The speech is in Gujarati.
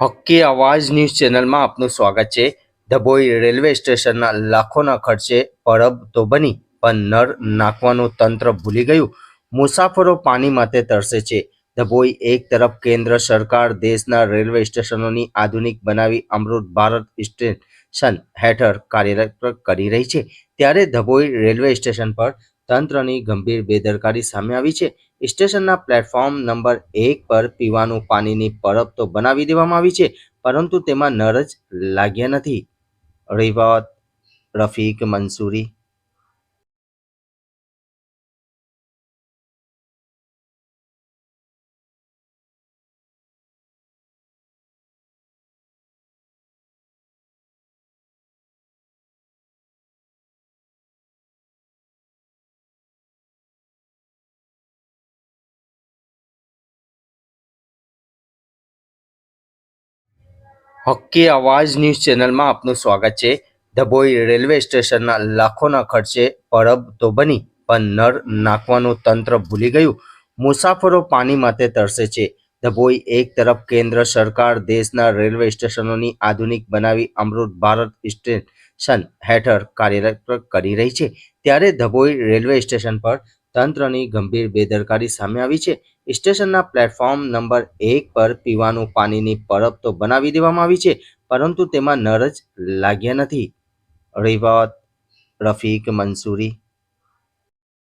હક્કી અવાજ ન્યૂઝ ચેનલમાં આપનું સ્વાગત છે. ડભોઈ રેલવે સ્ટેશનના લાખોના ખર્ચે પરબ તો બની, પણ નળ નાખવાનું તંત્ર ભૂલી ગયું. મુસાફરો પાણી માટે તરસે છે. ડભોઈ એક તરફ કેન્દ્ર સરકાર દેશના રેલવે સ્ટેશનોની આધુનિક બનાવી અમૃત ભારત સ્ટેશન હેઠળ કાર્યરત કરી રહી છે, ત્યારે ડભોઈ રેલવે સ્ટેશન પર તંત્રની ગંભીર બેદરકારી સામે આવી છે. સ્ટેશનના પ્લેટફોર્મ નંબર 1 પર પીવાનું પાણીની પરબ તો બનાવી દેવામાં આવી છે, પરંતુ તેમાં નળ જ લાગ્યા નથી. રિવાત રફીક મંસૂરી. હક્કી અવાજ ન્યૂઝ ચેનલમાં આપનું સ્વાગત છે. ડભોઈ રેલવે સ્ટેશનના લાખોના ખર્ચે પરબ તો બની, પણ નળ નાખવાનું તંત્ર ભૂલી ગયું. મુસાફરો પાણી માટે તરસે છે. ડભોઈ એક તરફ કેન્દ્ર સરકાર દેશના રેલવે સ્ટેશનોની આધુનિક બનાવી અમૃત ભારત સ્ટેશન હેઠળ કાર્યરત કરી રહી છે, ત્યારે ડભોઈ રેલવે સ્ટેશન પર તંત્રની ગંભીર બેદરકારી સામે આવી છે. સ્ટેશનના પ્લેટફોર્મ નંબર 1 પર પીવાનું પાણીની પરબ તો બનાવી દેવામાં આવી છે, પરંતુ તેમાં નળ જ લાગ્યા નથી. રિવાત રફીક મંસૂરી.